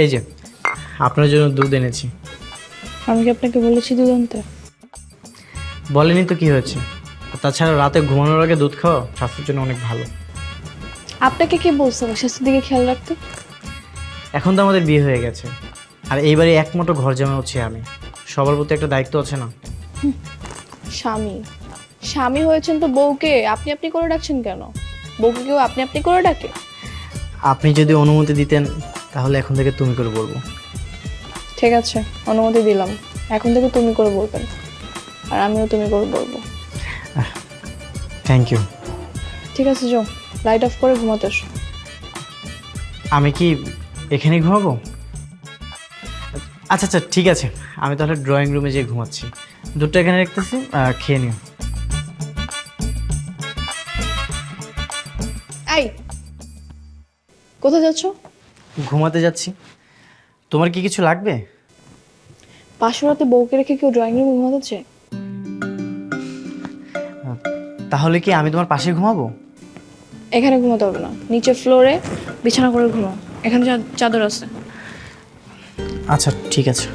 এই যে আপনার জন্য দুধ এনেছি। আমি কি আপনাকে বলেছি দুধ আনতে? বলেনি তো কি হয়েছে? তাছাড়া রাতে ঘুমানোর আগে দুধ খাওয়া স্বাস্থ্যের জন্য অনেক ভালো। আপনাকে কে বলছে আমার স্বাস্থ্যের দিকে খেয়াল রাখতে? এখন তো আমাদের বিয়ে হয়ে গেছে, আর এইবারে একমাত্র ঘর জামাই হচ্ছে আমি। সবার প্রতি একটা দায়িত্ব আছে না? স্বামী স্বামী হয়েছেন তো বউকে আপনি আপনি করে ডাকছেন কেন? বউকে কেউ আপনি আপনি করে ডাকে? আপনি যদি অনুমতি দিতেন তাহলে এখন থেকে তুমি করে বলবো। ঠিক আছে, অনুমতি দিলাম। এখন থেকে তুমি করে বলবেন, আর আমিও তুমি করে বলবো। Thank you. ঠিক আছে, যাও লাইট অফ করে ঘুমাতে এসো। আমি কি এখানে ঘুমাবো? আচ্ছা আচ্ছা ঠিক আছে, আমি তাহলে ড্রয়িং রুমে যেয়ে ঘুমাচ্ছি। দুধটা এখানে রাখতেছি, খেয়ে নিও। এই, কোথায় যাচ্ছ? ঘুমাতে যাচ্ছি। তোমার কি কিছু লাগবে? পাশের বউকে রেখে কেউ ড্রয়িং রুমে ঘুমাতে চায়? তাহলে কি আমি তোমার পাশে ঘুমাবো? এখানে ঘুমাতে হবে না, নিচে ফ্লোরে বিছানা করে ঘুমাও। এখানে চাদর আছে। আচ্ছা ঠিক আছে।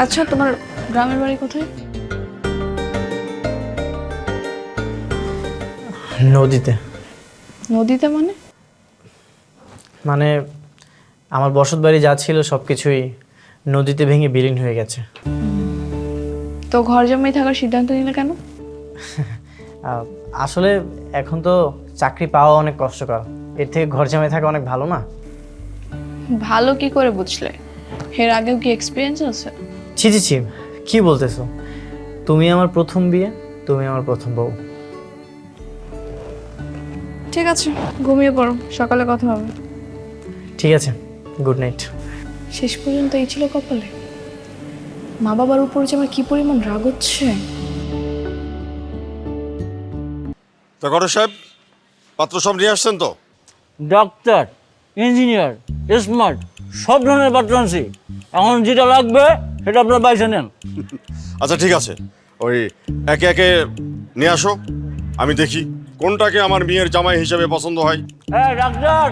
আচ্ছা, তোমার গ্রামের বাড়ি কোথায়? নদীতে। নদীতে মানে? মানে আমার বসত বাড়ি যা ছিল সব কিছুই নদীতে ভেঙে বিলীন হয়ে গেছে। তো ঘর জামাই থাকার সিদ্ধান্ত নিলে কেন? আসলে এখন তো চাকরি পাওয়া অনেক কষ্টকর, এর থেকে ঘর জামাই থাকা অনেক ভালো না? ভালো কি করে বুঝলে? এর আগেও কি এক্সপিরিয়েন্স আছে? ছি ছি ছি, কি বলতেছো? তুমি আমার প্রথম বিয়ে, তুমি আমার প্রথম বউ। ঠিক আছে, ঘুমিয়ে পড়ো, সকালে কথা হবে। ঠিক আছে, গুড নাইট। শেষ পর্যন্ত এই ছিল কপালে? মা বাবার উপর যে আমার কি পরিমাণ রাগ হচ্ছে। তা করো সাহেব, পাত্র সব নিয়ে আসছেন তো? ডাক্তার, ইঞ্জিনিয়ার, স্মার্ট, সব ধরনের পাত্র আনছি। এখন যেটা লাগবে সেটা আপনার বাইসে নেন। আচ্ছা ঠিক আছে, ওই একে একে নিয়ে আসো, আমি দেখি কোনটাকে আমার মেয়ের জামাই হিসেবে পছন্দ হয়। হ্যাঁ ডাক্তার।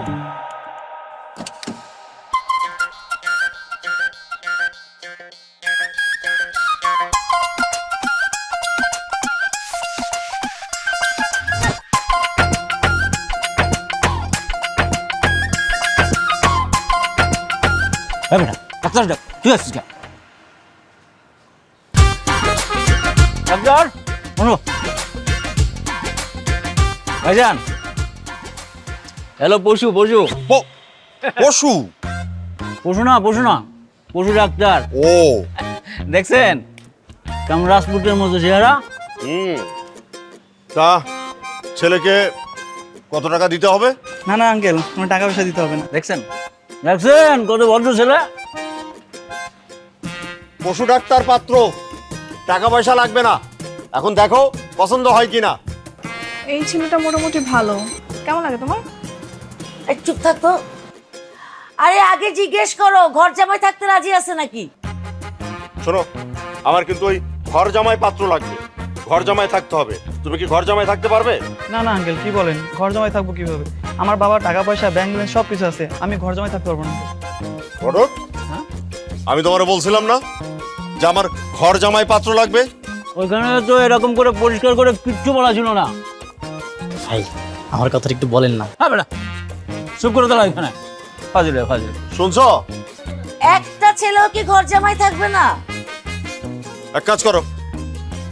হ্যাঁ বেটা, ডাক্তার ডাক, তুই আসছিস কেন? ডাক্তার শোনো, ভাইজান। হ্যালো, পশু পশু পশু? পশু না, পশু না, পশু ডাক্তার। ও দেখছেন কেমন রাজপুতের মতো চেহারা? তা ছেলেকে কত টাকা দিতে হবে? না না আঙ্কেল, কোনো টাকা পয়সা দিতে হবে না। দেখছেন দেখছেন কত ভদ্র ছেলে। পশু ডাক্তার পাত্র, টাকা পয়সা লাগবে না, এখন দেখো পছন্দ হয় কিনা। এই ছেলেটা মোটামুটি ভালো। কেমন লাগে তোমার? এই চুপ থাকতো। আরে আগে জিজ্ঞেস করো ঘর জামাই থাকতে রাজি আছে নাকি? শোনো, আমার কিন্তু ওই ঘর জামাই পাত্র লাগবে, ঘর জামাই থাকতে হবে। তুমি কি ঘর জামাই থাকতে পারবে? না না আঙ্কেল, কি বলেন, ঘর জমাই থাকবো কিভাবে? আমার বাবার টাকা পয়সা, ব্যাংক ব্যালেন্স সব কিছু আছে, আমি ঘর জমাই থাকতে পারবো না। ঘটক, আমি তোমার বলছিলাম না যে আমার ঘর জামাই পাত্র লাগবে? ওইখানে তো এরকম করে পরিষ্কার করে কিচ্ছু বলা ছিল না। ভাই আমার কথাটা একটু বলেন না। হ্যাঁ বেটা, চুপ করে দাঁড়া এখানে। ফাজিলে ফাজিলে। শুনছো? একটা ছেলেও কি ঘর জামাই থাকবে না? এক কাজ করো,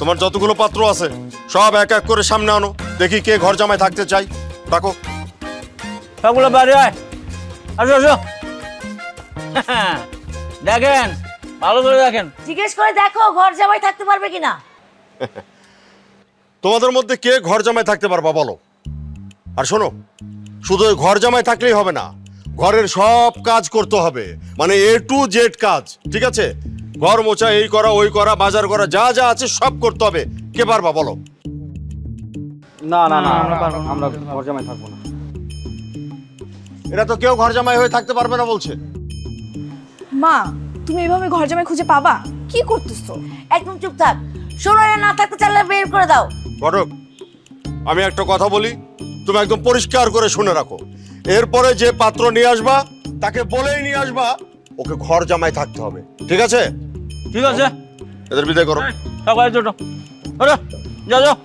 তোমার যতগুলো পাত্র আছে সব এক এক করে সামনে আনো, দেখি কে ঘর জামাই থাকতে চাই। ডাকো। সবগুলো বাইরে আয়, আসো আসো। দেখেন, ভালো করে দেখেন। জিজ্ঞেস করে দেখো ঘর জামাই থাকতে পারবে কিনা। তোমাদের মধ্যে কে ঘর জামাই থাকতে পারবা বলো? আর শোনো, শুধু ওই ঘর জামাই থাকলেই হবে না, ঘরের সব কাজ করতে হবে, মানে A to Z কাজ, ঠিক আছে? ঘর মোছা, এই করা ওই করা, বাজার করা, যা যা আছে সব করতে হবে। কে পারবা বলো? না না না আমরা পারবো না, আমরা আমরা ঘর জামাই থাকবো না। এরা তো কেউ ঘর জামাই হয়ে থাকতে পারবে না বলছে। মা, তুমি এভাবে ঘর জামাই খুঁজে পাবা? কি করতেছো? একদম চুপ থাক। শোনো, না থাকতে চাইলে বের করে দাও। ঘটক, আমি একটা কথা বলি, তুমি একদম পরিষ্কার করে শুনে রাখো। এরপরে যে পাত্র নিয়ে আসবা তাকে বলেই নিয়ে আসবা ওকে ঘর জামাই থাকতে হবে, ঠিক আছে? ঠিক আছে, এদের বিদায় করো। সকালে ছোট আরে যা যাও,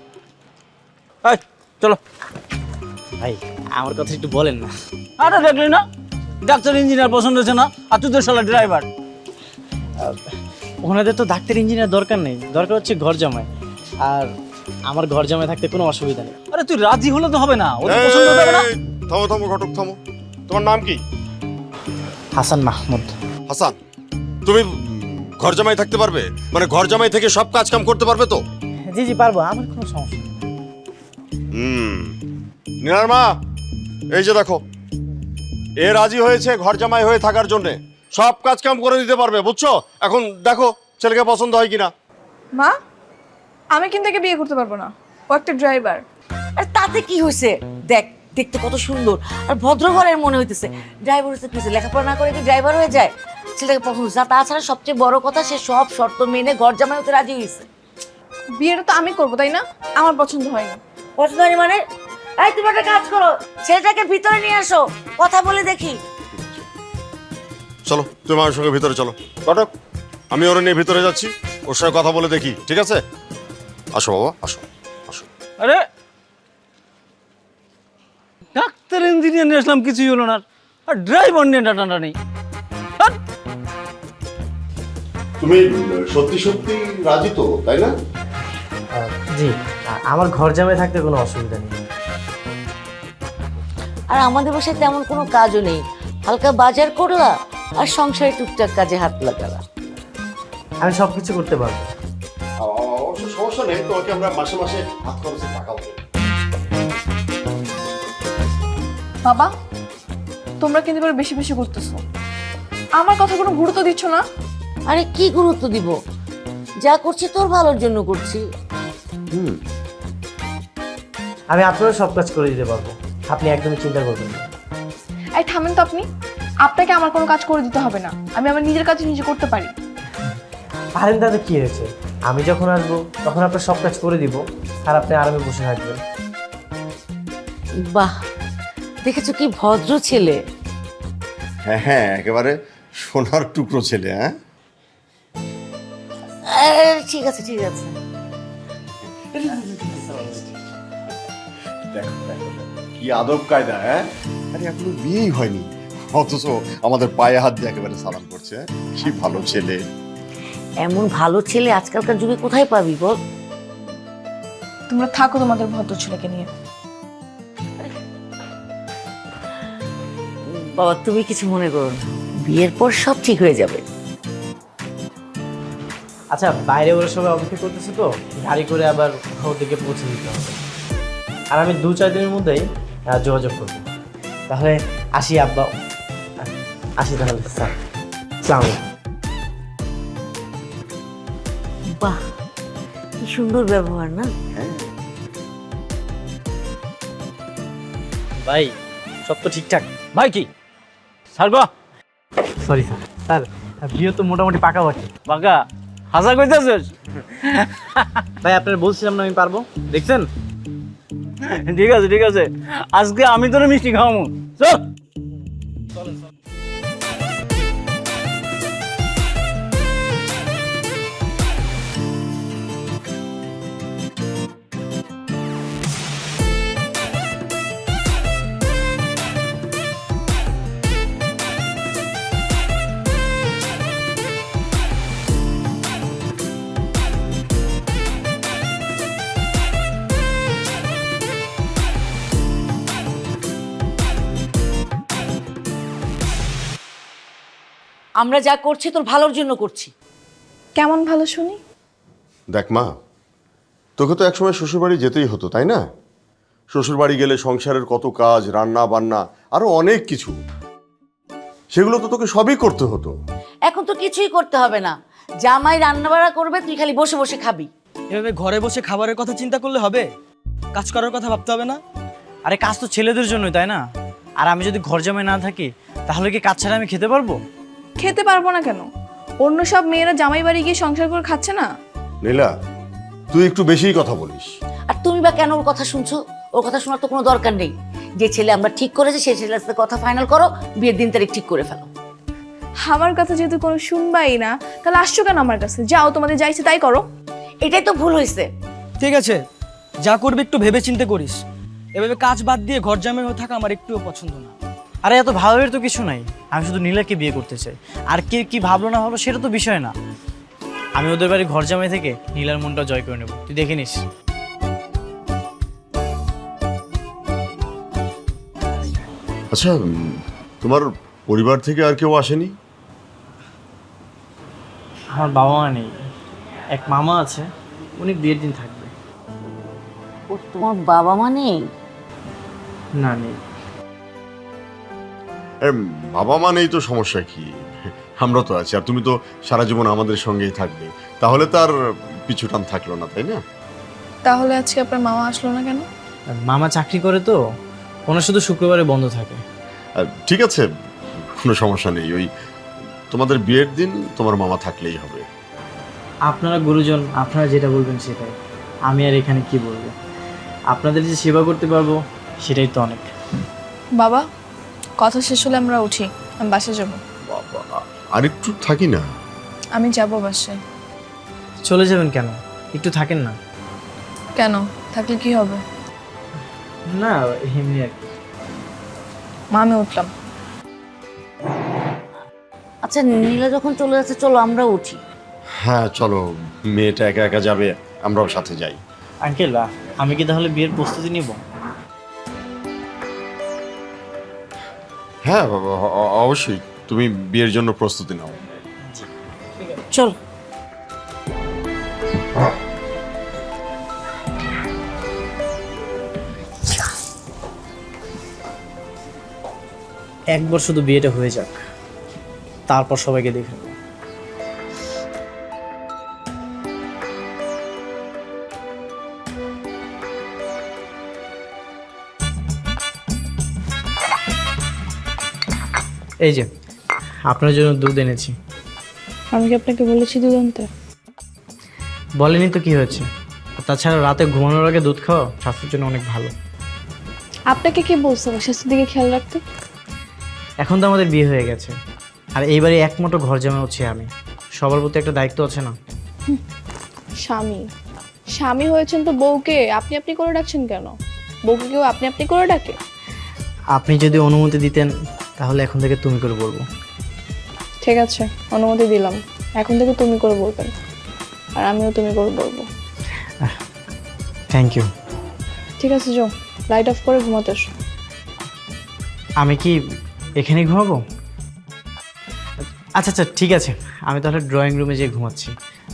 এই চলো। ভাই আমার কথা একটু বলেন না। আরে দেখলি না, ডাক্তার ইঞ্জিনিয়ার পছন্দ হচ্ছে না, আর তুই তো শালা ড্রাইভার। ওনাদের তো ডাক্তার ইঞ্জিনিয়ার দরকার নেই, দরকার হচ্ছে ঘর জামাই। আর আমার ঘর জামাই থাকতে কোনো অসুবিধা নেই। আরে তুই রাজি হলে তো হবে না, ওদের পছন্দ হবে না। এই, থামো থামো ঘটক, থামো। তোমার নাম কি? হাসান মাহমুদ। হাসান, তুমি ঘর জামাই থাকতে পারবে? মানে ঘর জামাই থেকে সব কাজ কাম করতে পারবে তো? জি জি পারবো, আমার কোনো সমস্যা নেই। নীলার মা, এই যে দেখো, এ রাজি হয়েছে ঘর জামাই হয়ে থাকার জন্য, সব কাজ কাম করে দিতে পারবে, বুঝছো? এখন দেখো ছেলেকে পছন্দ হয় কিনা। মা, আমি কিন্তু একে বিয়ে করতে পারবো না। ও একটা ড্রাইভার। আর তাতে কি হয়েছে? দেখ, দেখতে কত সুন্দর আর ভদ্র ঘরের মনে হইতেছে। ড্রাইভার হচ্ছে কিছু লেখাপড়া না করে কি ড্রাইভার হয়ে যায়? ছেলেটাকে পছন্দ হয়েছে। আর তাছাড়া সবচেয়ে বড় কথা, সে সব শর্ত মেনে ঘর জামাই হতে রাজি হয়েছে। বিয়েটা তো আমি করবো, তাই না? আমার পছন্দ হয়নি। পছন্দ হয়নি মানে? এই, তুমি একটা কাজ করো, ছেলেটাকে ভিতরে নিয়ে আসো, কথা বলে দেখি। চলো, তুমি আমার সঙ্গে ভিতরে চলো। ঘটক, আমি ওরা নিয়ে ভিতরে যাচ্ছি, ওর সঙ্গে কথা বলে দেখি, ঠিক আছে? আসো বাবা, আসো আসো। আরে ডাক্তার ইঞ্জিনিয়ার নিয়ে আসলাম, কিছুই হলো না, আর ড্রাইভার নিয়ে ডাটাটা নেই। তুমি সত্যি সত্যি রাজি তো, তাই না? জি, আমার ঘর জামাই থাকতে কোনো অসুবিধা নেই। আর আমাদের বাসায় তেমন কোনো কাজও নেই, হালকা বাজার করলা আর সংসারে টুকটাক কাজে হাত লাগালা। আমি সব কিছু করতে পারবো। অবশ্য সমস্যা নেই, তোমাকে আমরা মাসে মাসে হাত খরচে টাকা দেবো। বাবা, তোমরা কিন্তু এবার বেশি বেশি করতেছো। আমার কথা কোনো গুরুত্ব দিচ্ছ না। আরে কি গুরুত্ব দিব? যা করছি তোর ভালোর জন্য করছি। আমি আপনারও সব কাজ করে দিতে পারবো, আপনি একদমই চিন্তা করবেন না। এই থামেন তো আপনি। আপনাকে আমার কোনো কাজ করে দিতে হবে না, আমি আমার নিজের কাজ নিজে করতে পারি। পারেন তাতে কি হয়েছে? আমি যখন আসবো তখন আপনার সব কাজ করে দিব, আর আপনি আরামে বসে থাকবেন। বাহ, দেখেছো কি ভদ্র ছেলে। হ্যাঁ হ্যাঁ, একেবারে সোনার টুকরো ছেলে। হ্যাঁ, ঠিক আছে ঠিক আছে। দেখো দেখো কি আদব কায়দা। হ্যাঁ, আরে এখনো বিয়েই হয়নি, অথচ আমাদের পায়ে হাত দিয়ে একেবারে সালাম করছে। কি ভালো ছেলে। এমন ভালো ছেলে আজকালকার যুগে কোথায় পাবি বল? তোমরা থাকো তোমাদের ভদ্র ছেলেকে নিয়ে। বাবা, তুমি কিছু মনে করো না, বিয়ের পর সব ঠিক হয়ে যাবে। আচ্ছা, বাইরে ওরা সবাই অপেক্ষা করতেছে, তো গাড়ি করে আবার ওদিকে পৌঁছে দিতে হবে। আর আমি 2-4 দিনের মধ্যেই যোগাযোগ করবো। তাহলে আসি আব্বা, আসি তাহলে স্যার। আসসালামু আলাইকুম। বাহ, কি সুন্দর ব্যবহার না? ভাই সব তো ঠিকঠাক? ভাই কি ছাড়বা? সরি স্যার, স্যার বিয়ে তো মোটামুটি পাকা বটে। বাঁকা হাসা কইতেছিস? ভাই আপনারা বলছিলাম না আমি পারবো, দেখছেন? ঠিক আছে ঠিক আছে, আজকে আমি তোর মিষ্টি খাওয়াবো, চল। আমরা যা করছি তোর ভালোর জন্য করছি। কেমন ভালো শুনি? দেখ মা, তোকে তো একসময় শ্বশুরবাড়ি যেতেই হতো, তাই না? শ্বশুরবাড়ি গেলে সংসারের কত কাজ, রান্না বান্না, আরো অনেক কিছু, সেগুলো তো তোকে সবই করতে হতো। এখন তো কিছুই করতে হবে না, জামাই রান্নাবাড়া করবে, তুই খালি বসে বসে খাবি। এভাবে ঘরে বসে খাবারের কথা চিন্তা করলে হবে? কাজ করার কথা ভাবতে হবে না? আরে কাজ তো ছেলেদের জন্যই, তাই না? আর আমি যদি ঘর জামাই না থাকি তাহলে কি কাজ ছাড়া আমি খেতে পারবো? খেতে পারবো না কেন? অন্য সব মেয়েরা জামাই বাড়ি গিয়ে সংসার করে খাচ্ছে না? নীলা, তুই একটু বেশিই কথা বলিস। আর তুমি বা কেন ওর কথা শুনছো? ওর কথা শোনার তো কোনো দরকার নেই। যে ছেলে আমরা ঠিক করেছি সেই ছেলের সাথে কথা ফাইনাল করো, বিয়ের দিন তারিখ ঠিক করে ফেলো। আমার কথা যেহেতু কোনো শুনবাই না, তাহলে আসছো কেন আমার কাছে? যাও, তোমাদের যা ইচ্ছে তাই করো। এটাই তো ভুল হয়েছে। ঠিক আছে, যা করবি একটু ভেবে চিন্তে করিস। এভাবে কাজ বাদ দিয়ে ঘর জামাই হয়ে থাকা আমার একটুও পছন্দ না। আরে এত ভাবের তো কিছু নাই, আমি শুধু নীলাকে বিয়ে করতে চাই। আর কে কি ভাবলো না ভাবলো সেটা তো বিষয় না। আমি ওদের বাড়ি ঘর জামাই থেকে নীলার মনটা জয় করে নেব, তুই দেখে নিস। আচ্ছা, তোমার পরিবার থেকে আর কেউ আসেনি? আমার বাবা মা নেই, এক মামা আছে, উনি বিয়ের দিন থাকবে। ও তোমার বাবা মা নেই? না, নেই। আরে, বাবা মা নেই তো সমস্যা কি? আমরা তো আছি, আর তুমি তো সারা জীবন আমাদের সঙ্গেই থাকবে। তাহলে তার পিছু টান থাকলো না, তাই না? তাহলে আজকে আপনার মামা আসলো না কেন? মামা চাকরি করে তো, ওনার শুধু শুক্রবারে বন্ধ থাকে। ঠিক আছে, কোনো সমস্যা নেই। ওই তোমাদের বিয়ের দিন তোমার মামা থাকলেই হবে। আপনারা গুরুজন, আপনারা যেটা বলবেন সেটাই। আমি আর এখানে কি বলবো? আপনাদের যে সেবা করতে পারবো সেটাই তো অনেক। বাবা, কথা শেষ হলে আমরা উঠি, আমি বাসে যাব। বাবা, আর একটু থাকি না? আমি যাব বাসায়। চলে যাবেন কেন? একটু থাকেন না। কেন? থাকলে কি হবে? না, এমনি আর কি। মা, আমি উঠলাম। আচ্ছা, নীলা যখন চলে যাচ্ছে, চলো আমরা উঠি। হ্যাঁ চলো, মেয়েটা একা একা যাবে, আমরাও সাথে যাই। আঙ্কেল, আমি কি তাহলে বিয়ের প্রস্তুতি নিব? হ্যাঁ অবশ্যই, তুমি বিয়ের জন্য প্রস্তুতি নাও। চল। একবার শুধু বিয়েটা হয়ে যাক, তারপর সবাইকে দেখে নেব। এই যে আপনার জন্য দুধ এনেছি। আমি কি আপনাকে বলেছি দুধ আনতে? বলেনি তো কি হয়েছে? তাছাড়া রাতে ঘুমানোর আগে দুধ খাওয়া স্বাস্থ্যের জন্য অনেক ভালো। আপনাকে কে বলছে আমার স্বাস্থ্যের দিকে খেয়াল রাখতে? এখন তো আমাদের বিয়ে হয়ে গেছে, আর এইবারে একমাত্র ঘর জামাই হচ্ছে আমি। সবার প্রতি একটা দায়িত্ব আছে না? স্বামী স্বামী হয়েছেন তো বউকে আপনি আপনি করে ডাকছেন কেন? বউকে কেউ আপনি আপনি করে ডাকে? আপনি যদি অনুমতি দিতেন তাহলে এখন থেকে তুমি করে বলবো। ঠিক আছে, অনুমতি দিলাম। এখন থেকে তুমি করে বলবেন, আর আমিও তুমি করে বলবো। Thank you. ঠিক আছে, যাও, লাইট অফ করে ঘুমাতে এসো। আমি কি এখানেই ঘুমাবো? আচ্ছা আচ্ছা, ঠিক আছে, আমি তাহলে ড্রয়িং রুমে যেয়ে ঘুমাচ্ছি।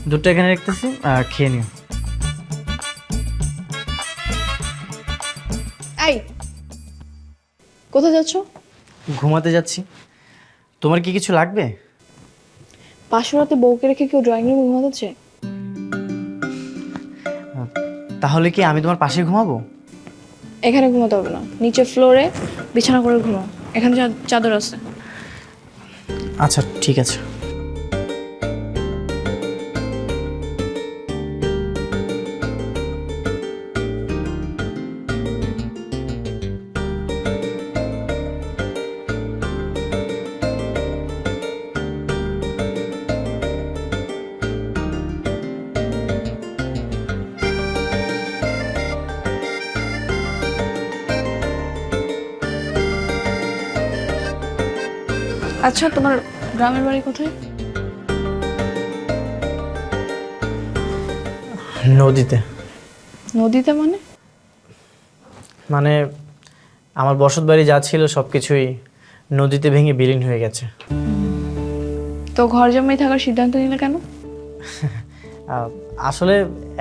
দুধটা এখানে রাখতেছি, খেয়ে নিও। এই, কোথায় যাচ্ছ? ঘুমাতে যাচ্ছি। তোমার কি কিছু লাগবে? পাশের বউকে রেখে কেউ ড্রয়িং রুমে ঘুমাতেছে? তাহলে কি আমি তোমার পাশে ঘুমাবো? এখানে ঘুমাতে হবে না, নিচে ফ্লোরে বিছানা করে ঘুমাও। এখানে চাদর আছে। আচ্ছা ঠিক আছে। আচ্ছা, তোমার গ্রামের বাড়ি কোথায়? নদীতে। নদীতে মানে? মানে আমার বসত বাড়ি যা ছিল সব কিছুই নদীতে ভেঙে বিলীন হয়ে গেছে। তো ঘর জামাই থাকার সিদ্ধান্ত নিলে কেন? আসলে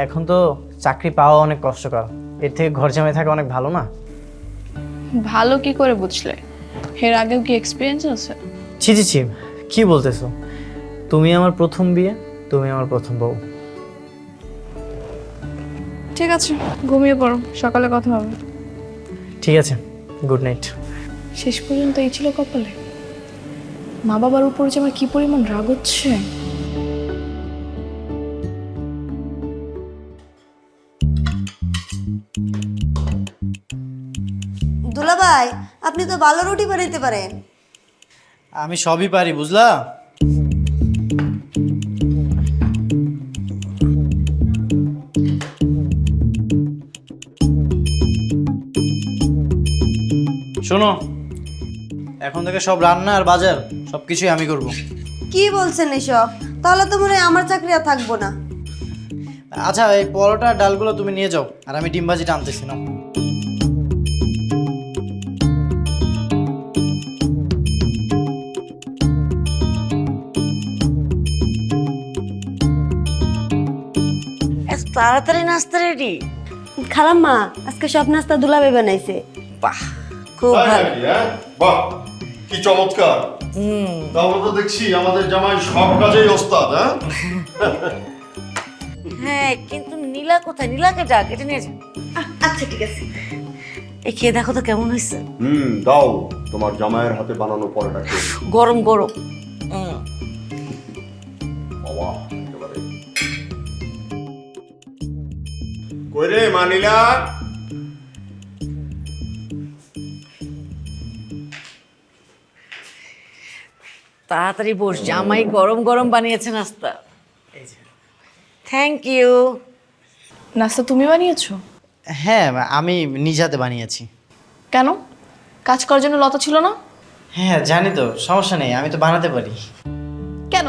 এখন তো চাকরি পাওয়া অনেক কষ্টকর, এর থেকে ঘর জামাই থাকা অনেক ভালো না? ভালো কি করে বুঝলে? এর আগেও কি এক্সপিরিয়েন্স আছে? ছি ছি ছি, কি বলতেছো? তুমি আমার প্রথম বিয়ে, তুমি আমার প্রথম বউ। ঠিক আছে, ঘুমিয়ে পড়ো, সকালে কথা হবে। ঠিক আছে, গুড নাইট। শেষ পর্যন্ত এই ছিল কপালে। মা বাবার উপর যে আমার কি পরিমাণ রাগ হচ্ছে। দুলাভাই, আপনি তো ভালো রুটি বানাইতে পারেন। আমি সবই পারি, বুঝলা? শোনো, এখন থেকে সব রান্না আর বাজার সবকিছুই আমি করব। কি বলছেন এসব? তাহলে তো মনে হয় আমার চাকরি আর থাকবো না। আচ্ছা, এই পরোটা আর ডালগুলো তুমি নিয়ে যাও, আর আমি ডিম ভাজিটা আনতেছি না। এত তাড়াতাড়ি নাস্তা রেডি? খালাম্মা, আজকে সব নাস্তা দুলাভাই বানাইছে। বাহ, খুব তাই ভালো। নাকি, হ্যাঁ? বাহ, কি চমৎকার। তাহলে তো দেখছি আমাদের জামাই সব কাজেই ওস্তাদ, হ্যাঁ? হ্যাঁ, কিন্তু নীলা কোথায়? নীলাকে ডাক, এটা নিয়ে যা। আচ্ছা ঠিক আছে। এ খেয়ে দেখো তো কেমন হয়েছে। দাও তোমার জামাইয়ের হাতে বানানো পরোটা খেয়ে। গরম গরম। বাবা, একেবারে। কই রে মানিলা? তাড়াতাড়ি বস, জামাই গরম গরম বানিয়েছে নাস্তা। Thank you. নাস্তা তুমি বানিয়েছো? হ্যাঁ, আমি নিজ হাতে বানিয়েছি। কেন? কাজ করার জন্য লতা ছিল না? হ্যাঁ জানি তো, সমস্যা নেই, আমি তো বানাতে পারি। কেন?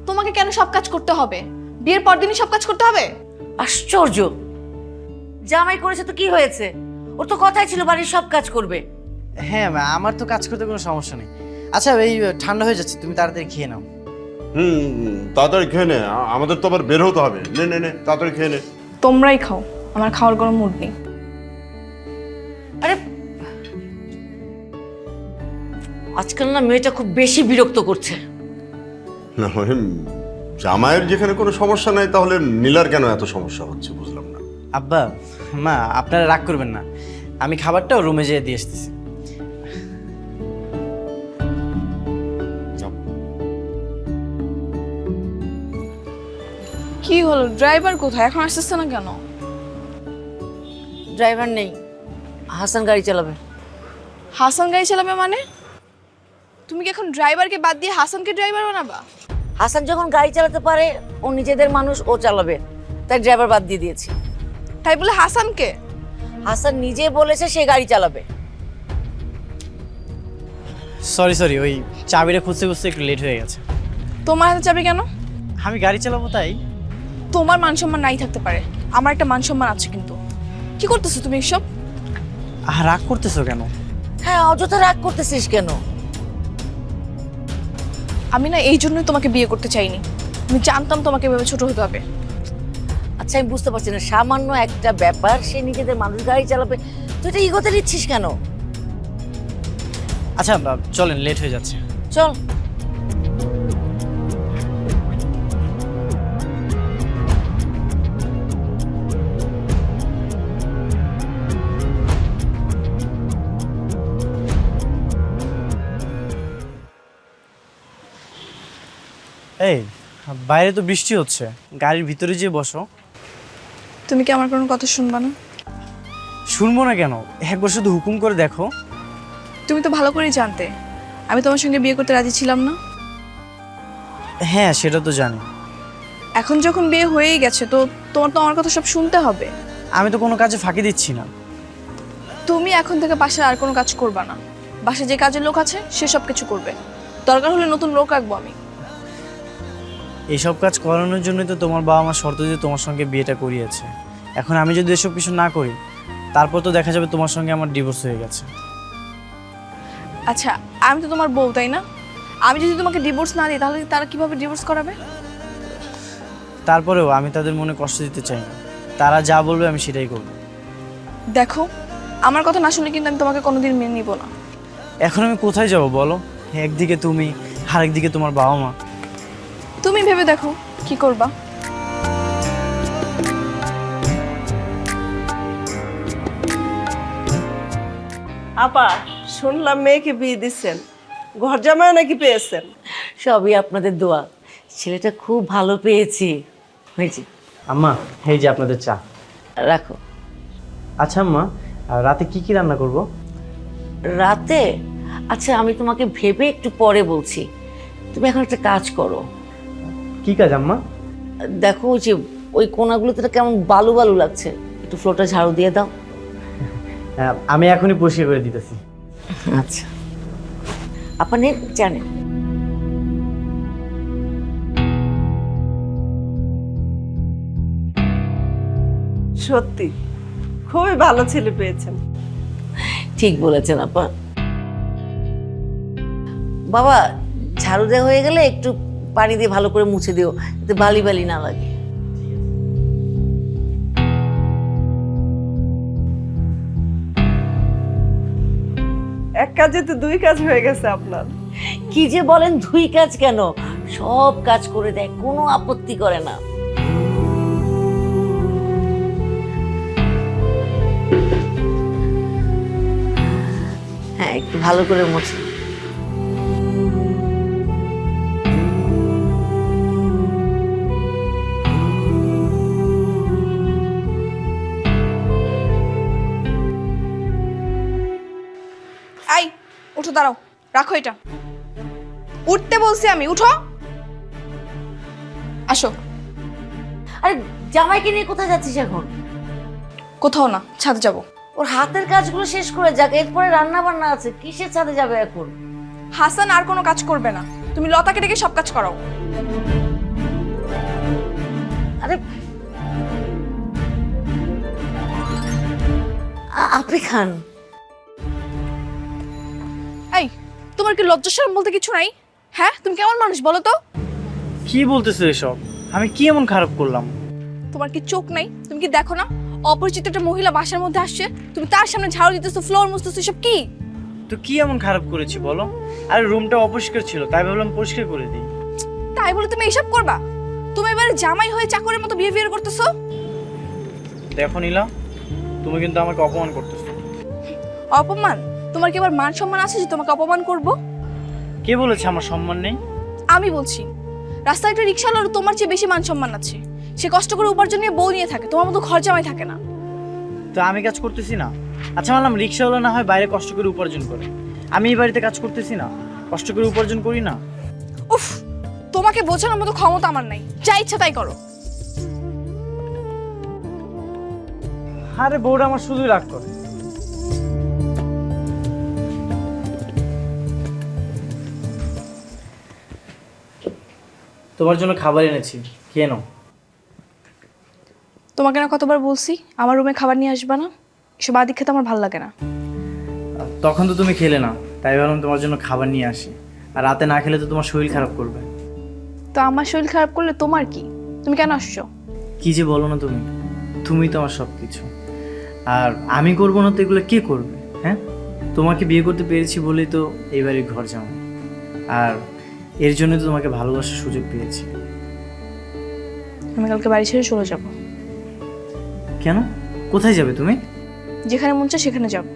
তোমাকে কেন সব কাজ করতে হবে? বিয়ের পর দিনই সব কাজ করতে হবে? আশ্চর্য, জামাই করেছে তো কি হয়েছে? ওর তো কথাই ছিল বাড়ির সব কাজ করবে। হ্যাঁ, আমার তো কাজ করতে কোনো সমস্যা নেই। আচ্ছা, এই ঠান্ডা হয়ে যাচ্ছে, তুমি তাড়াতাড়ি খেয়ে নাও। তাড়াতাড়ি খেয়ে নে, আমাদের তো আবার বের হতে হবে। নে নে নে, তাড়াতাড়ি খেয়ে নে। তোমরাই খাও, আমার খাওয়ার কোনো মুড নেই। আরে আজকাল না মেয়েটা খুব বেশি বিরক্ত করছে। না, জামাইয়ের যেখানে কোনো সমস্যা নাই, তাহলে নীলার কেন এত সমস্যা হচ্ছে বুঝলাম না। আব্বা, মা, আপনারা রাগ করবেন না, আমি খাবারটাও রুমে যেয়ে দিয়ে আসতেছি। যাও। কি হলো, ড্রাইভার কোথায়? এখন আসতেছে না কেন? ড্রাইভার নেই, হাসান গাড়ি চালাবে। হাসান গাড়ি চালাবে মানে? তুমি কি এখন ড্রাইভারকে বাদ দিয়ে হাসানকে ড্রাইভার বানাবা? হাসান যখন গাড়ি চালাতে পারে, ও নিজেদের মানুষ, ও চালাবে, তাই ড্রাইভার বাদ দিয়ে দিয়েছি। তাই বলে হাসানকে? হাসান নিজে বলেছে সে গাড়ি চালাবে। সরি, ওই চাবিটা খুঁজতে খুঁজতে একটু লেট হয়ে গেছে। তোমার হাতে চাবি কেন? আমি গাড়ি চালাবো তাই। তোমার মান সম্মান নাই থাকতে পারে, আমার একটা মান সম্মান আছে। কিন্তু কি করতেছো তুমি এসব? রাগ করতেছো কেন? হ্যাঁ, অযথা রাগ করতেছিস কেন? আমি না এই জন্যই তোমাকে বিয়ে করতে চাইনি। আমি জানতাম তোমাকে এভাবে ছোট হতে হবে। আচ্ছা, আমি বুঝতে পারছি না, সামান্য একটা ব্যাপার, সে নিজেদের মানুষ গাড়ি চালাবে, তুই এটা ইগোতে নিচ্ছিস কেন? আচ্ছা চলেন, লেট হয়ে যাচ্ছে। চল। এই, বাইরে তো বৃষ্টি হচ্ছে, গাড়ির ভিতরে যেয়ে বসো। তুমি কি আমার কোনো কথা শুনবা না? শুনবো না কেন? একবার শুধু হুকুম করে দেখো। তুমি তো ভালো করেই জানতে আমি তোমার সঙ্গে বিয়ে করতে রাজি ছিলাম না। হ্যাঁ, সেটা তো জানি। এখন যখন বিয়ে হয়েই গেছে, তো তোমার তো আমার কথা সব শুনতে হবে। আমি তো কোনো কাজে ফাঁকি দিচ্ছি না। তুমি এখন থেকে বাসায় আর কোনো কাজ করবা না। বাসায় যে কাজের লোক আছে সে সব কিছু করবে, দরকার হলে নতুন লোক রাখবো আমি। এইসব কাজ করানোর জন্যই তো তোমার বাবা মা শর্ত দিয়ে তোমার সঙ্গে বিয়েটা করিয়েছে। এখন আমি যদি এসব কিছু না করি, তারপর তো দেখা যাবে তোমার সঙ্গে আমার ডিভোর্স হয়ে গেছে। আচ্ছা, আমি তো তোমার বউ, তাই না? আমি যদি তোমাকে ডিভোর্স না দিই, তাহলে তারা কিভাবে ডিভোর্স করাবে? তারপরেও আমি তাদের মনে কষ্ট দিতে চাই না। তারা যা বলবে আমি সেটাই করব। দেখো, আমার কথা না শুনলে কিন্তু আমি তোমাকে কোনোদিন মেনে নিব না। এখন আমি কোথায় যাব বলো? একদিকে তুমি, আরেকদিকে তোমার বাবা মা। তুমি ভেবে দেখো, কি করবা? আপা, শুনলাম মেয়েকে বিয়ে দিচ্ছেন, ঘর জামাই নাকি পেয়েছেন? সবই আপনাদের দোয়া। ছেলেটা খুব ভালো পেয়েছি। হয়েছে, আম্মা এই যে আপনাদের চা। রাখো। আচ্ছা আম্মা, রাতে কি কি রান্না করব? রাতে? আচ্ছা, আমি তোমাকে ভেবে একটু পরে বলছি। তুমি এখন একটা কাজ করো। কি কাজ আম্মা? দেখো ওই যে ওই কোনাগুলোতে কেমন বালু বালু লাগছে, একটু ফ্লোরটা ঝাড়ু দিয়ে দাও। আমি এখনই পরিষ্কার করে দিতেছি। আচ্ছা, আপনি জানেন সত্যি খুবই ভালো ছেলে পেয়েছেন। ঠিক বলেছেন আপা। বাবা, ঝাড়ু দেওয়া হয়ে গেলে একটু পানি দিয়ে ভালো করে মুছে দিও, যাতে বালি বালি না লাগে। এক কাজে তো দুই কাজ হয়ে গেছে আপনার। কি যে বলেন, দুই কাজ কেন, সব কাজ করে দেয়, কোনো আপত্তি করে না। হ্যাঁ, একটু ভালো করে মুছে। আই, উঠো, দাঁড়াও, রাখো এটা। উঠতে বলছি আমি, উঠো। আসো। আরে জামাইকে নিয়ে কোথায় যাচ্ছিস এখন? কোথাও না, ছাদে যাবো। ওর হাতের কাজগুলো শেষ করে যাক, এরপরে রান্না বান্না আছে, কিসের ছাদে যাবে এখন? হাসান আর কোনো কাজ করবে না, তুমি লতাকে ডেকে সব কাজ করাও। আরে আপনি খান। এই, তোমার কি লজ্জা শরম বলতে কিছু নাই? হ্যাঁ, তুমি কেমন মানুষ বলো তো? কি বলতেছো এসব? আমি কি এমন খারাপ করলাম? তোমার কি চোখ নাই? তুমি কি দেখো না অপরিচিত একটা মহিলা বাসার মধ্যে আসছে, তুমি তার সামনে ঝাড়ু দিতেছো, ফ্লোর মুছতেছো, সব কি? তো কি এমন খারাপ করেছি বলো? আরে রুমটা অপরিষ্কার ছিল, তাই ভাবলাম পরিষ্কার করে দিই। তাই বলে তুমি এইসব করবা? তুমি এবারে জামাই হয়ে চাকরের মতো বিহেভিয়ার করতেছো। দেখো নীলা, তুমি কিন্তু আমাকে অপমান করতেছো। অপমান? তোমার কি আবার মান সম্মান আছে যে তোমাকে অপমান করব? কে বলেছে আমার সম্মান নেই? আমি বলছি, রাস্তায় একটা রিকশাওয়ালার তোমার চেয়ে বেশি মান সম্মান আছে। সে কষ্ট করে উপার্জন নিয়ে বউ নিয়ে থাকে, তোমার মতো ঘর জামাই থাকে না। তো আমি কাজ করতেছি না? আচ্ছা মানলাম রিক্সাওয়ালা না হয় বাইরে কষ্ট করে উপার্জন করে, আমি এই বাড়িতে কাজ করতেছি না, কষ্ট করে উপার্জন করি না? উফ, তোমাকে বোঝানোর মতো ক্ষমতা আমার নাই, যা ইচ্ছা তাই করো। আরে বউটা আমার শুধুই রাগ করে। তোমার জন্য খাবার এনেছি, খেয়ে নাও। তোমাকে না কতবার বলছি আমার রুমে খাবার নিয়ে আসবা না? এসব আদি খেতে আমার ভালো লাগে না। তখন তো তুমি খেলে না, তাই ভাবলাম তোমার জন্য খাবার নিয়ে আসি। আর রাতে না খেলে তো তোমার শরীর খারাপ করবে। তো আমার শরীর খারাপ করলে তোমার কি? তুমি কেন আসছো? কি যে বলো না তুমি, তুমিই তো আমার সব কিছু। আর আমি করবো না তো এগুলো কে করবে? হ্যাঁ, তোমাকে বিয়ে করতে পেরেছি বলেই তো এই বাড়ির ঘর জামাই। আর এর জন্য তো তোমাকে ভালোবাসার সুযোগ পেয়েছি। আমি কালকে বাড়ি ছেড়ে চলে যাব। কেন? কোথায় যাবে তুমি? যেখানে মন চায় সেখানে যাব।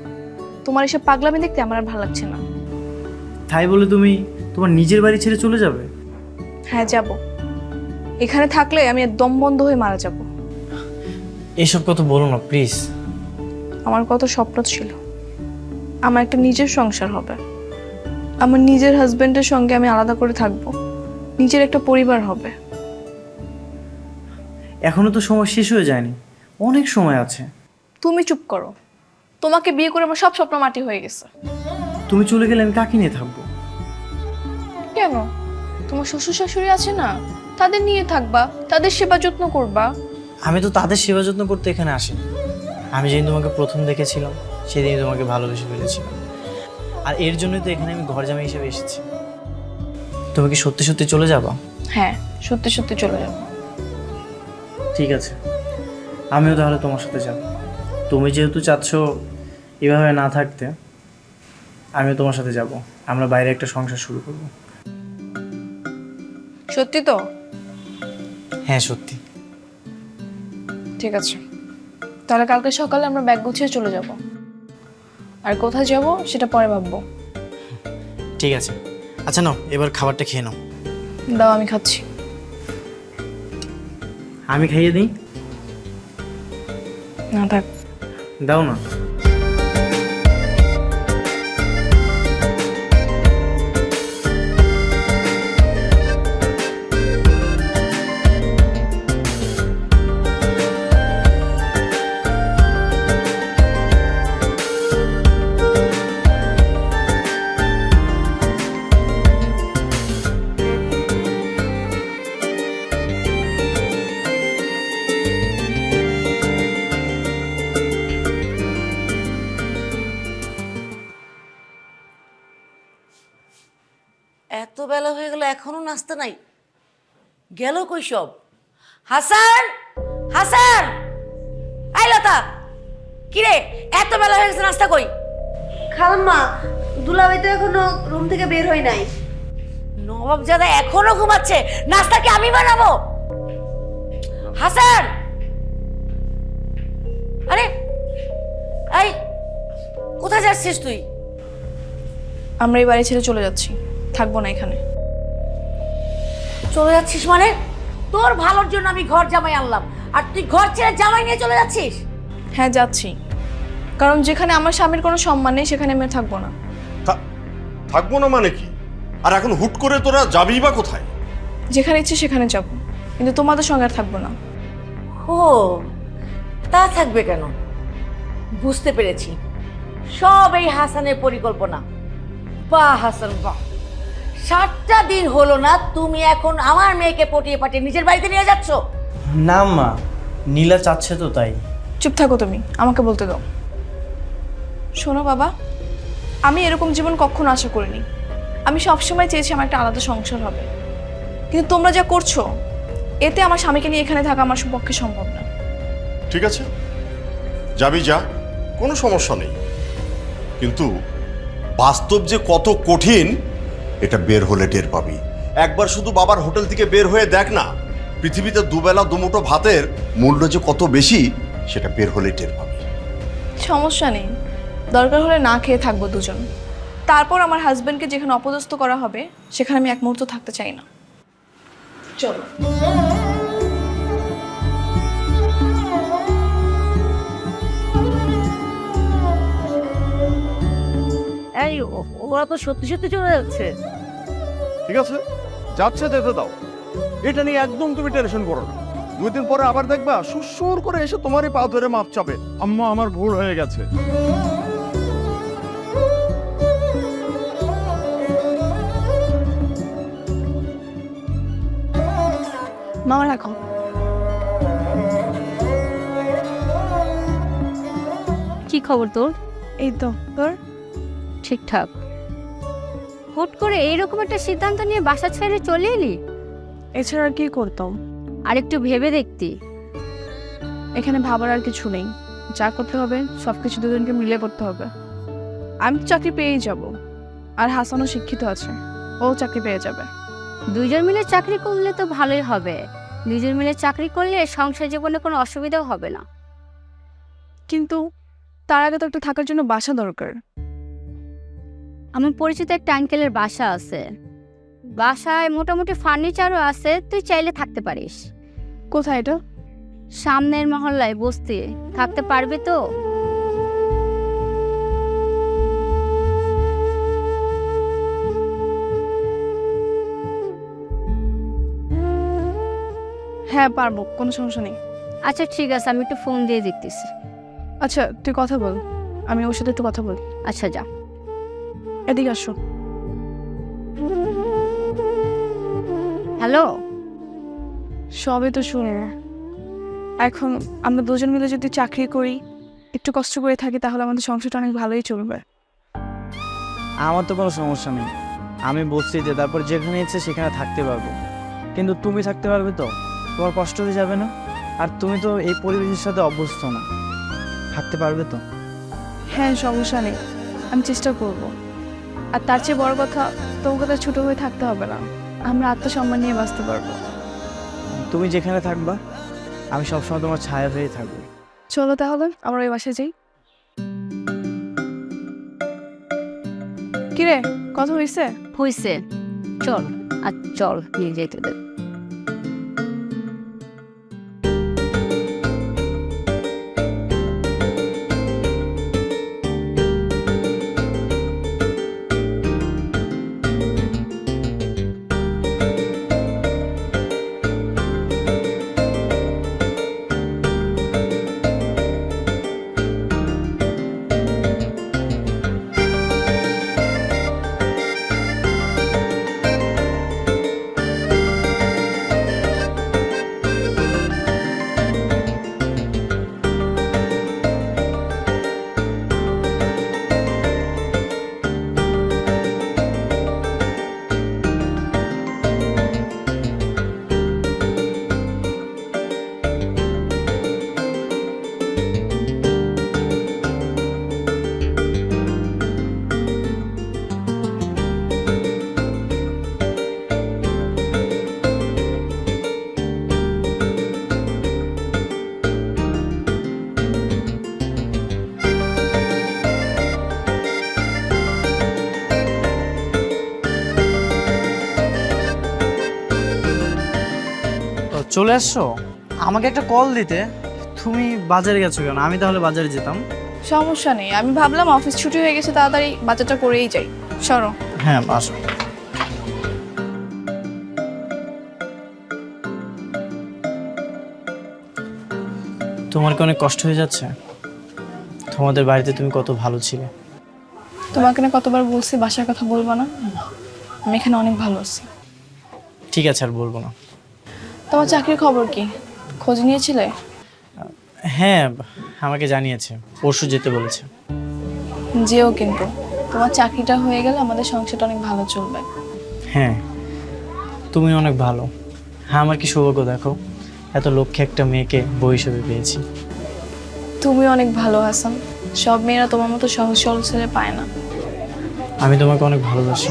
তোমার এসব পাগলামি দেখতে আমার আর ভালো লাগছে না। তাই বলে তুমি তোমার নিজের বাড়ি ছেড়ে চলে যাবে? হ্যাঁ, যাব। এখানে থাকলে আমি দম বন্ধ হয়ে মারা যাব। এসব কথা বলো না প্লিজ। আমার কত স্বপ্ন ছিল, আমার একটা নিজের সংসার হবে, আমার নিজের হাজবেন্ডের সঙ্গে আমি আলাদা করে থাকবো, নিজের একটা পরিবার হবে। এখনো তো সময় শেষ হয়ে যায়নি, অনেক সময় আছে। তুমি চুপ করো। তোমাকে বিয়ে করে আমার সব স্বপ্ন মাটি হয়ে গেছে। তুমি চলে গেলে আমি কাকে নিয়ে থাকবো? কেন? তোমার শ্বশুর শাশুড়ি আছে না, তাদের নিয়ে থাকবা, তাদের সেবা যত্ন করবা। আমি তো তাদের সেবা যত্ন করতে এখানে আসি। আমি যেদিন তোমাকে প্রথম দেখেছিলাম সেদিনই তোমাকে ভালোবেসে ফেলেছিলাম। আর এর জন্যই তো এখানে আমি ঘর জামাই হিসেবে এসেছি। তুমি কি সত্যি সত্যি চলে যাবা? হ্যাঁ, সত্যি সত্যি চলে যাবো। ঠিক আছে, আমিও তাহলে তোমার সাথে যাব। তুমি যেহেতু চাচ্ছ এভাবে না থাকতে, আমিও তোমার সাথে যাব। আমরা বাইরে একটা সংসার শুরু করব। সত্যি তো? হ্যাঁ সত্যি। ঠিক আছে, তাহলে কালকে সকালে আমরা ব্যাগ গুছিয়ে চলে যাব। আর কোথায় যাব সেটা পরে ভাববো। ঠিক আছে, আচ্ছা নাও এবার খাবারটা খেয়ে নাও। দাও, আমি খাচ্ছি। আমি খাইয়ে দিই? না থাক। দাও না। এত বেলা হয়ে গেল এখনো নাস্তা নাই, গেল কই সব? হাসান, হাসান, আই লতা, কিরে এত বেলা হয়ে গেছে, নাস্তা কই? খালাম্মা, দুলাভাই তো এখনো রুম থেকে বের হয় নাই। নবাবজাদা এখনো ঘুমাচ্ছে, নাস্তা কি আমি বানাবো? হাসান, আরে এই কোথায় যাচ্ছিস তুই? আমরা এই বাড়ি ছেড়ে চলে যাচ্ছি, থাকবো না এখানে। চলে যাচ্ছিস মানে? তোর ভালোর জন্য আমি ঘর জামাই আনলাম, আর তুই ঘর ছেড়ে জামাই নিয়ে চলে যাচ্ছিস? হ্যাঁ যাচ্ছি, কারণ যেখানে আমার স্বামীর কোনো সম্মান নেই সেখানে আমি আর থাকবো না। থাকবো না মানে কি? আর এখন হুট করে তোরা যাবি বা কোথায়? যেখানে ইচ্ছে সেখানে যাব, কিন্তু তোমাদের সঙ্গে আর থাকবো না। ও তা থাকবে কেন? বুঝতে পেরেছি, সব এই হাসানের পরিকল্পনা। বাহ হাসান বাহ, 7টা দিন হলো না তুমি এখন আমার মেয়েকে পটিয়ে পাঠিয়ে নিজের বাড়িতে নিয়ে যাচ্ছ? না মা, নীলা চাচ্ছে তো তাই। চুপ থাকো তুমি, আমাকে বলতে দাও। শোনো বাবা, আমি এরকম জীবন কখনো আশা করিনি। আমি সবসময় চেয়েছি আমার একটা আলাদা সংসার হবে, কিন্তু তোমরা যা করছো এতে আমার স্বামীকে নিয়ে এখানে থাকা আমার পক্ষে সম্ভব না। ঠিক আছে, যাবি যা, কোনো সমস্যা নেই, কিন্তু বাস্তব যে কত কঠিন এটা বের হলে টের পাবি। একবার শুধু বাবার হোটেল থেকে বের হয়ে দেখ না, পৃথিবীতে দুবেলা দুমুঠো ভাতের মূল্য যে কত বেশি সেটা বের হলে টের পাবি। সমস্যা নেই, দরকার হলে না খেয়ে থাকবো দুজন। তারপর আমার হাজবেন্ডকে যেখানে অপদস্থ করা হবে সেখানে আমি এক মুহূর্ত থাকতে চাই না। চলো। এই ওরা তো সত্যি সত্যি চলে যাচ্ছে। ঠিক আছে, যাচ্ছে যেতে দাও, এটা নিয়ে একদম তুমি টেনশন করো না। 2 দিন পরে আবার দেখবা সুর করে এসে তোমারই পা ধরে মাপ চাবে, আম্মা আমার ভুল হয়ে গেছে। মামা রাখো। কি খবর তোর? এই তো তোর? ঠিকঠাক। হুট করে এইরকম একটা সিদ্ধান্ত নিয়ে বাসা ছেড়ে চলে এলি? এছাড়া আর কি করতাম? আর একটু ভেবে দেখতি। এখানে ভাবার আর কিছু নেই, যা করতে হবে সবকিছু দুজনকে মিলে করতে হবে। আমি তো চাকরি পেয়েই যাব, আর হাসানও শিক্ষিত আছে, ও চাকরি পেয়ে যাবে। 2 জন মিলে চাকরি করলে তো ভালোই হবে। 2 জন মিলে চাকরি করলে সংসার জীবনে কোনো অসুবিধাও হবে না। কিন্তু তার আগে তো একটা থাকার জন্য বাসা দরকার। আমার পরিচিত একটা আঙ্কেলের বাসা আছে, বাসায় মোটামুটি ফার্নিচারও আছে, তুই চাইলে থাকতে পারিস। কোথায় এটা? সামনের মহল্লায় বসতি, থাকতে পারবি তো? হ্যাঁ পারবো, কোনো সমস্যা নেই। আচ্ছা ঠিক আছে, আমি একটু ফোন দিয়ে দেখতেছি। আচ্ছা তুই কথা বল, আমি ওর সাথে একটু কথা বলি। আচ্ছা যা। এদিকে আসো। হ্যালো। সবই তো শুনে, এখন আমরা দুজন মিলে যদি চাকরি করি, একটু কষ্ট করে থাকি, তাহলে আমাদের সংসারটা অনেক ভালোই চলবে। আমার তো কোনো সমস্যা নেই, আমি বলছি যে তারপর যেখানে ইচ্ছে সেখানে থাকতে পারবো, কিন্তু তুমি থাকতে পারবে তো? তোমার কষ্ট হয়ে যাবে না? আর তুমি তো এই পরিবেশের সাথে অভ্যস্ত না, থাকতে পারবে তো? হ্যাঁ সমস্যা নেই, আমি চেষ্টা করব। আর তার চেয়ে বড় কথা, তোমাকে তো ছোটো হয়ে থাকতে হবে না, আমরা আত্মসম্মান নিয়ে বাঁচতে পারবো। তুমি যেখানে থাকবা আমি সবসময় তোমার ছায়া হয়ে থাকবো। চলো তাহলে আমরা ওই বাসায় যাই। কিরে, কথা হয়েছে? হইছে, চল আর চল নিয়ে যাই তোদের। চলে আসছো? আমাকে একটা কল দিতে। তুমি বাজারে গেছো কেন? আমি তাহলে বাজারে যেতাম। সমস্যা নেই, আমি ভাবলাম অফিস ছুটি হয়ে গেছে, তাড়াতাড়ি বাজারটা করেই যাই। সরো। হ্যাঁ, আসো। তোমার কি অনেক কষ্ট হয়ে যাচ্ছে? তোমাদের বাড়িতে তুমি কত ভালো ছিলে। তোমাকে না কতবার বলছি বাসার কথা বলবো না, আমি এখানে অনেক ভালো আছি। ঠিক আছে, আর বলবো না। তোমার চাকরির খবর কি, খোঁজ নিয়েছিলে? হ্যাঁ, আমাকে জানিয়েছে, পরশু যেতে বলেছে। যেও কিন্তু, তোমার চাকরিটা হয়ে গেলে আমাদের সংসারটা অনেক ভালো চলবে। হ্যাঁ, তুমি অনেক ভালো। হ্যাঁ, আমার কি সৌভাগ্য দেখো, এত লক্ষ্যে একটা মেয়েকে বউ হিসেবে পেয়েছি। তুমি অনেক ভালো হাসান, সব মেয়েরা তোমার মতো সহজ সরল ছেলে পায় না। আমি তোমাকে অনেক ভালোবাসি।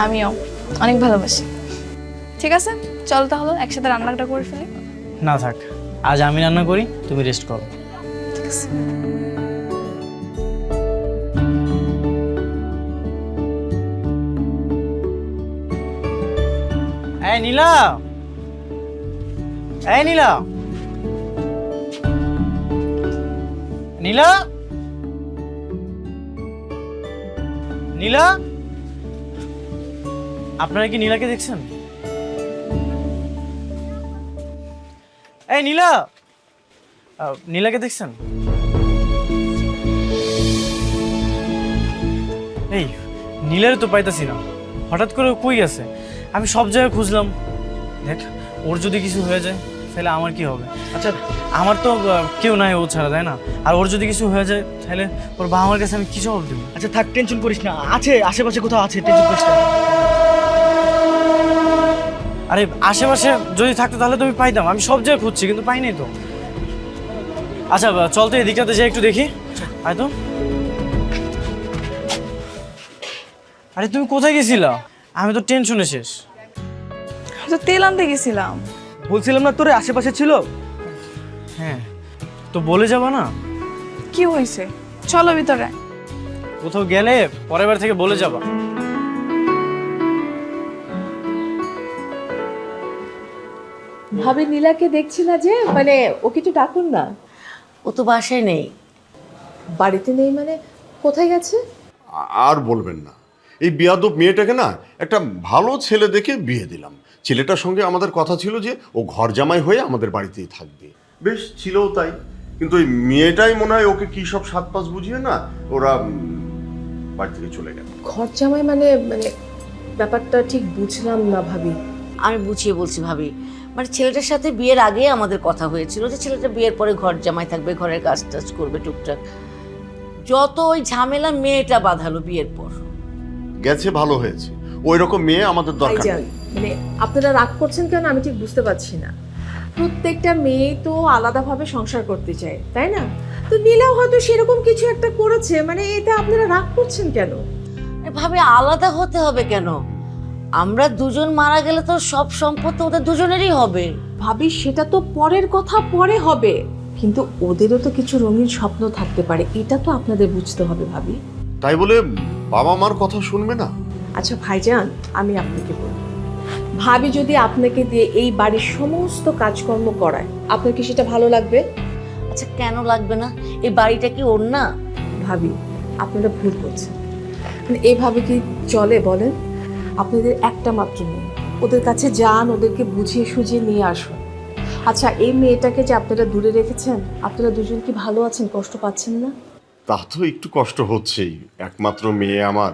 আমিও অনেক ভালোবাসি। ঠিক আছে, চল তাহলে একসাথে রান্নাটা করে ফেলি। না থাক, আজ আমি রান্না করি, তুমি রেস্ট করো। ঠিক আছে। এই নীলা, এই নীলা, নীলা, নীলা, আপনারা কি নীলাকে দেখছেন? এই নীলা, নীলাকে দেখছেন? এই নীলার তো পাইতাছি না, হঠাৎ করে ও কই গেছে? আমি সব জায়গায় খুঁজলাম। দেখ, ওর যদি কিছু হয়ে যায় তাহলে আমার কি হবে? আচ্ছা, আমার তো কেউ নাই ও ছাড়া, তাই না? আর ওর যদি কিছু হয়ে যায় তাহলে ওর বাবা মার কাছে আমি কি জবাব দেবো? আচ্ছা থাক, টেনশন করিস না, আছে আশেপাশে কোথাও আছে, টেনশন করিস না। আরে আশেপাশে যদি থাকতো তাহলে তো আমি পাইতাম, আমি সব জায়গায় খুঁজছি কিন্তু পাইনি তো। আচ্ছা চল তো এদিকটাতে যাই একটু দেখি। আয় তো। আরে তুমি কোথায় গেছিলা? আমি তো টেনশনে শেষ। আমি তো তেল আনতে গেছিলাম। বলছিলাম না তোরে আশেপাশে ছিল। হ্যাঁ, তো বলে যাবা না? কি হয়েছে, চলো ভিতরে। কোথাও গেলে পরের বার থেকে বলে যাবা। ভাবি নীলাকে দেখছি না যে, মানে ওকে একটু ডাকুন না। ও তো বাসায় নেই। বাড়িতে নেই মানে কোথায় গেছে? আর বলবেন না, এই বিয়াদব মেয়েটাকে না একটা ভালো ছেলে দেখে বিয়ে দিলাম। ছেলেটার সঙ্গে আমাদের কথা ছিল যে ও ঘর জামাই হয়ে আমাদের বাড়িতেই থাকবে। বেশ ছিলও তাই, কিন্তু ওই মেয়েটাই মনে হয় ওকে কি সব সাত পাঁচ বুঝিয়ে না ওরা বাড়ি থেকে চলে গেল। ঘর জামাই মানে মানে ব্যাপারটা ঠিক বুঝলাম না ভাবি। আমি বুঝিয়ে বলছি ভাবি, মানে ছেলেটার সাথে বিয়ের আগে আমাদের কথা হয়েছিল যে ছেলেটা বিয়ের পরে ঘর জামাই থাকবে, ঘরের কাজ টাজ করবে টুকটাক। যত ওই ঝামেলা মেয়েটা বাঁধালো বিয়ের পর। গেছে, ভালো হয়েছে, ওই রকম মেয়ে আমাদের দরকার ভাইজান, নেই। মানে আপনারা রাগ করছেন কেন আমি ঠিক বুঝতে পারছি না। প্রত্যেকটা মেয়ে তো আলাদাভাবে সংসার করতে চায়, তাই না? তো নীলাও হয়তো সেরকম কিছু একটা করেছে, মানে এটা আপনারা রাগ করছেন কেন? ভাবে আলাদা হতে হবে কেন? আমরা দুজন মারা গেলে তো সব সম্পত্তি ওদের দুজনেরই হবে। ভাবি সেটা তো পরের কথা, পরে হবে, কিন্তু ওদেরও তো কিছু রঙিন স্বপ্ন থাকতে পারে, এটা তো আপনাদের বুঝতে হবে ভাবি। তাই বলে বাবা মার কথা শুনবে না? আচ্ছা ভাইজান, আমি আপনাকে বলি, ভাবি যদি আপনাকে দিয়ে এই বাড়ির সমস্ত কাজকর্ম করায়, আপনার কি সেটা ভালো লাগবে? আচ্ছা কেন লাগবে না? এই বাড়িটা কি ওর না? ভাবি আপনারা ভুল করছেন, মানে এইভাবে কি চলে বলেন? আপনাদের একটা মাত্র মেয়ে, ওদের কাছে যান, ওদেরকে বুঝিয়ে সুঝিয়ে নিয়ে আসুন। আচ্ছা এই মেয়েটাকে যে আপনারা দূরে রেখেছেন, আপনারা দুজন কি ভালো আছেন? কষ্ট পাচ্ছেন না? তা তো একটু কষ্ট হচ্ছেই, একমাত্র মেয়ে আমার।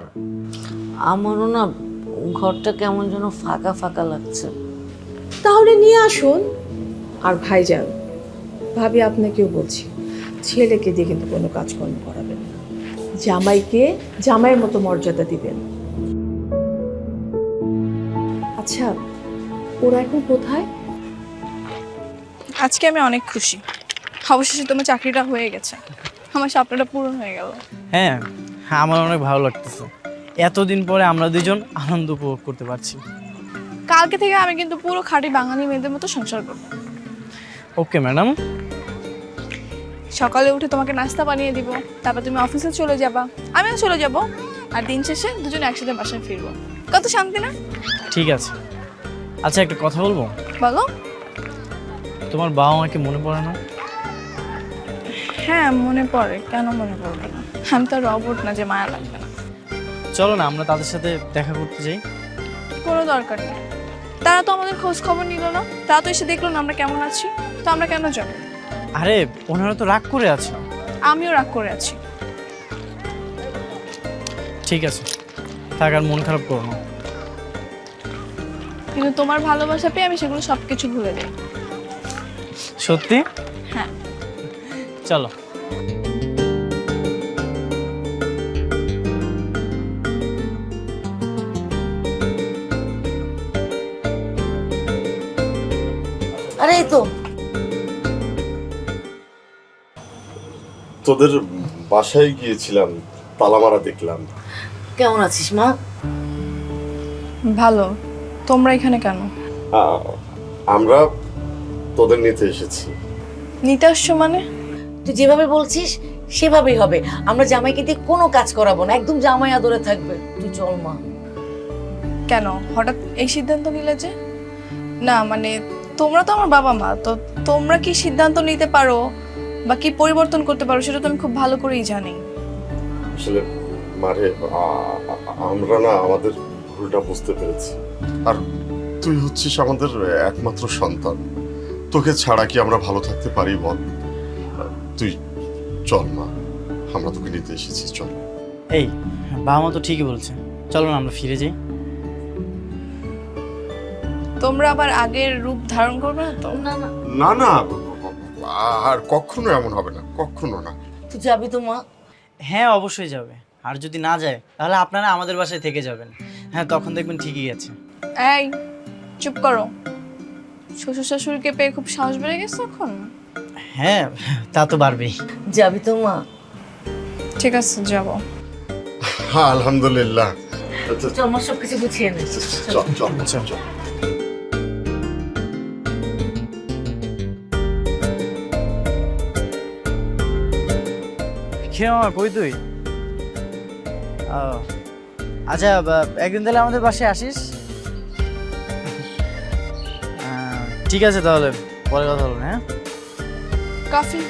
আমারও না ঘরটা কেমন যেন ফাঁকা ফাঁকা লাগছে। তাহলে নিয়ে আসুন। আর ভাইজান, ভাবি আপনাকেও বলছি, ছেলেকে দিয়ে কিন্তু কোনো কাজকর্ম করাবেন না, জামাইকে জামাইয়ের মতো মর্যাদা দিবেন। আচ্ছা ওরা এখন কোথায়? আজকে আমি অনেক খুশি, অবশেষে তোমার চাকরিটা হয়ে গেছে, আমার স্বপ্নটা পূরণ হয়ে গেল। হ্যাঁ, আমার অনেক ভালো লাগতেছে, এতদিন পরে আমরা দুজন আনন্দ উপভোগ করতে পারছি। কালকে থেকে আমি কিন্তু পুরো খাঁটি বাঙালি মেয়েদের মতো সংসার করব। Okay madam. সকালে উঠে তোমাকে নাস্তা বানিয়ে দিব, তারপর তুমি অফিসে চলে যাবা, আমিও চলে যাব, আর দিন শেষে দুজনে একসাথে বাসায় ফিরবো। কত শান্তি না? ঠিক আছে। আচ্ছা একটা কথা বলবো? বলো। তোমার বাবা মাকে মনে পড়ে না? হ্যাঁ মনে পড়ে, কেন মনে পড়বে না? আমি তো রবট না যে মায়া লাগবে না। চলো না আমরা তাদের সাথে দেখা করতে যাই। কোনো দরকার নেই, তারা তো আমাদের খোঁজ খবর নিল না, তারা তো এসে দেখলো না আমরা কেমন আছি, তো আমরা কেন যাবো? আরে ওনারা তো রাগ করে আছে। আমিও রাগ করে আছি। ঠিক আছে, থাক, আর মন খারাপ করো না। কিন্তু তোমার ভালোবাসা পেয়ে আমি সেগুলো সবকিছু ভুলে যাই। সত্যি? হ্যাঁ। চলো। আরে এই তো তোদের বাসায় গিয়েছিলাম, তালামারা দেখলাম। কেমন আছিস মা? ভালো। তোমরা এখানে কেন? আমরা তোদের নিতে এসেছি। নিতে আসছো মানে? তুই যেভাবে বলছিস সেভাবেই হবে। আমরা জামাইকে দিয়ে কোনো কাজ করাবো না, একদম জামাই আদরে থাকবে। তুই চল মা। কেন হঠাৎ এই সিদ্ধান্ত নিলে যে? না মানে তোমরা তো আমার বাবা মা, তো তোমরা কি সিদ্ধান্ত নিতে পারো বা কি পরিবর্তন করতে পারো সেটা তো আমি খুব ভালো করেই জানি। আসলে মারে আমরা না আমাদের ভুলটা বুঝতে পেরেছি, আর তুই হচ্ছিস আমাদের একমাত্র সন্তান, তোকে ছাড়া কি আমরা ভালো থাকতে পারি বল? তুই চল মা, আমরা তোকে নিতে এসেছি, চল। এই বাবা মা তো ঠিকই বলছে, চলো না আমরা ফিরে যাই। তোমরা আবার আগের রূপ ধারণ করবে না তো? না না না না, আর কখনো এমন হবে না, কখনো না। তুই যাবি তো মা? হ্যাঁ অবশ্যই যাবে, আর যদি না যায় তাহলে আপনারা আমাদের বাসায় থেকে যাবেন। হ্যাঁ তখন দেখবেন ঠিকই আছে। এই চুপ করো, শ্বশুর শাশুড়িকে পেয়ে খুব সাহস বেড়ে গেছে এখন। হ্যাঁ তা তো পারবেই। যাবি তো মা? ঠিক আছে যাবো। হ্যাঁ আলহামদুলিল্লাহ। চল মা, সব কিছু গুছিয়ে নে। চল চল চল। খেয়ে মামা কই তুই? আচ্ছা একদিন তাহলে আমাদের বাসায় আসিস। ঠিক আছে তাহলে পরে কথা বলুন। হ্যাঁ কফি।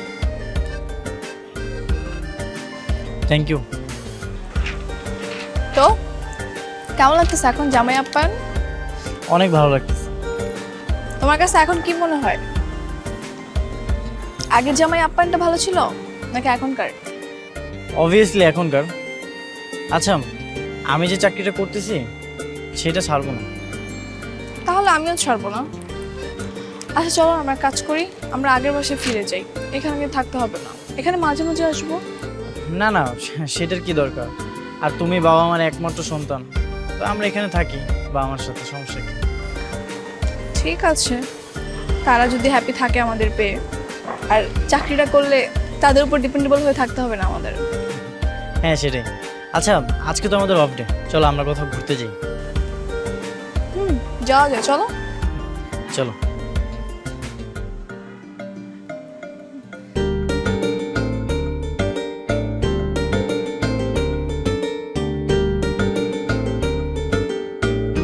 Thank you. তো কেমন লাগতেছে এখন জামাই আপ্যায়ন? অনেক ভালো লাগতেছে। তোমার কাছে এখন কি মনে হয়, আগের জামাই আপ্যায়নটা ভালো ছিল নাকি এখনকার? অবভিয়াসলি এখনকার। আচ্ছা আমি যে চাকরিটা করতেছি সেটা ছাড়বো না। তাহলে আমিও ছাড়বো না। আচ্ছা চলো আমরা কাজ করি, আমরা আগের বাসায় ফিরে যাই, এখানে গিয়ে থাকতে হবে না, এখানে মাঝে মাঝে আসবো। না না সেটার কি দরকার, আর তুমি বাবা মার একমাত্র সন্তান, তো আমরা এখানে থাকি বাবা মার সাথে, সমস্যা কি? ঠিক আছে, তারা যদি হ্যাপি থাকে আমাদের পেয়ে, আর চাকরিটা করলে তাদের উপর ডিপেন্ডেবল হয়ে থাকতে হবে না আমাদের। হ্যাঁ সেটাই। আচ্ছা আজকে তো আমাদের অফ ডে, চলো আমরা কোথাও ঘুরতে যাই। যাওয়া যায়, চলো। চলো।